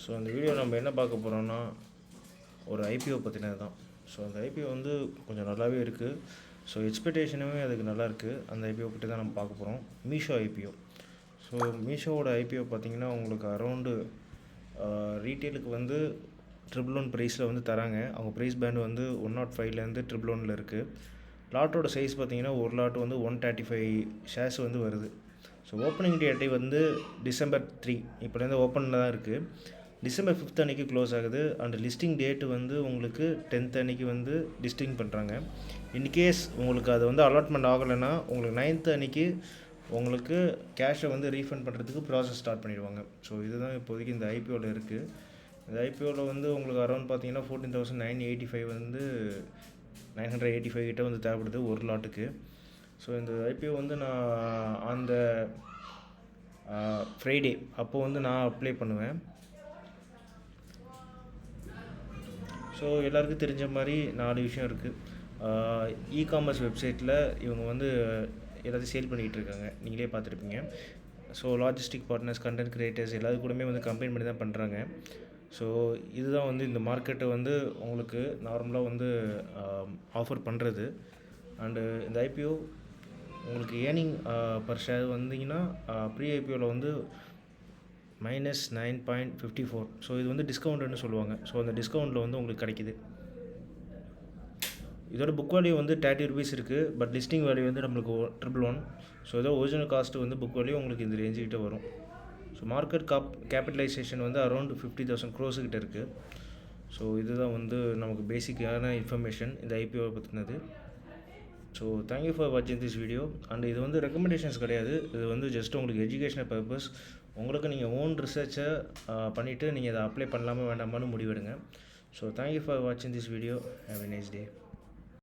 So அந்த video நம்ம என்ன பார்க்க போகிறோம்னா ஒரு ஐபிஓ பற்றினது தான். ஸோ அந்த ஐபிஓ வந்து கொஞ்சம் நல்லாவே இருக்குது. ஸோ எக்ஸ்பெக்டேஷனுமே அதுக்கு நல்லா இருக்குது. அந்த ஐபிஓ பற்றி தான் நம்ம பார்க்க போகிறோம். மீஷோ ஐபிஓ. ஸோ மீஷோவோட ஐபிஓ பார்த்திங்கன்னா உங்களுக்கு அரௌண்டு ரீட்டெயிலுக்கு வந்து 111 ப்ரைஸில் வந்து தராங்க. அவங்க ப்ரைஸ் பேண்ட் வந்து 105லேருந்து 111 இருக்குது. லாட்டோட சைஸ் பார்த்திங்கன்னா ஒரு லாட் வந்து 135 ஷேர்ஸ் வந்து வருது. ஸோ ஓப்பனிங் டேட்டை வந்து December 3 இப்போலேருந்து ஓப்பனில் தான் இருக்குது. December 5 அன்றைக்கி க்ளோஸ் ஆகுது. அண்ட் லிஸ்டிங் டேட்டு வந்து உங்களுக்கு 10th அன்றைக்கி வந்து லிஸ்டிங் பண்ணுறாங்க. இன்கேஸ் உங்களுக்கு அது வந்து அலாட்மெண்ட் ஆகலைன்னா உங்களுக்கு 9th அன்றைக்கி உங்களுக்கு கேஷை வந்து ரீஃபண்ட் பண்ணுறதுக்கு ப்ராசஸ் ஸ்டார்ட் பண்ணிடுவாங்க. ஸோ இதுதான் இப்போதைக்கு இந்த ஐபிஓவில் இருக்குது. இந்த ஐபிஓவில் வந்து உங்களுக்கு அரௌண்ட் பார்த்தீங்கன்னா 14,985 வந்து 985 கிட்ட வந்து தேவைப்படுது ஒரு லாட்டுக்கு. ஸோ இந்த ஐபிஓ வந்து நான் அந்த ஃப்ரைடே அப்போது வந்து நான் அப்ளை பண்ணுவேன். ஸோ எல்லாருக்கும் தெரிஞ்ச மாதிரி 4 விஷயம் இருக்குது. இ-காமர்ஸ் வெப்சைட்டில் இவங்க வந்து எல்லாத்தையும் சேல் பண்ணிகிட்டு இருக்காங்க, நீங்களே பார்த்துருப்பீங்க. So logistic partners, content creators எல்லாது கூடமே வந்து கம்பைன் பண்ணி தான் பண்ணுறாங்க. ஸோ இதுதான் வந்து இந்த மார்க்கெட்டை வந்து உங்களுக்கு நார்மலாக வந்து ஆஃபர் பண்ணுறது. அண்டு இந்த ஐபிஓ உங்களுக்கு ஏர்னிங் பர் ஷேர் வந்தீங்கன்னா ப்ரீ ஐபிஓவில் வந்து -9.54. ஸோ இது வந்து டிஸ்கவுண்ட்டுன்னு சொல்லுவாங்க. ஸோ அந்த டிஸ்கவுண்ட்டில் வந்து உங்களுக்கு கிடைக்கிது. இதோட புக் வேல்யூ வந்து 30 rupees இருக்குது. பட் லிஸ்டிங் வேல்யூ வந்து நம்மளுக்கு 111. ஸோ இதோ ஒரிஜினல் காஸ்ட்டு வந்து புக் வேல்யூ உங்களுக்கு இந்த ரேஞ்சுக்கிட்ட வரும். ஸோ மார்க்கெட் கேபிட்டலைசேஷன் வந்து அரௌண்ட் 50,000 crores கிட்ட இருக்குது. ஸோ இதுதான் வந்து நமக்கு பேசிக்கான இன்ஃபர்மேஷன் இந்த ஐபிஓ பற்றினது. ஸோ தேங்க்யூ ஃபார் வாட்சிங் திஸ் வீடியோ. அண்ட் இது வந்து ரெக்கமெண்டேஷன்ஸ் கிடையாது, இது வந்து ஜஸ்ட் உங்களுக்கு எஜுகேஷனல் பர்பஸ். உங்களுக்கு நீங்கள் ஓன் ரிசர்ச்சை பண்ணிவிட்டு நீங்கள் அதை அப்ளை பண்ணலாமா வேண்டாமான்னு முடிவெடுங்க. ஸோ தேங்க்யூ ஃபார் வாட்சிங் this video. Have a nice day.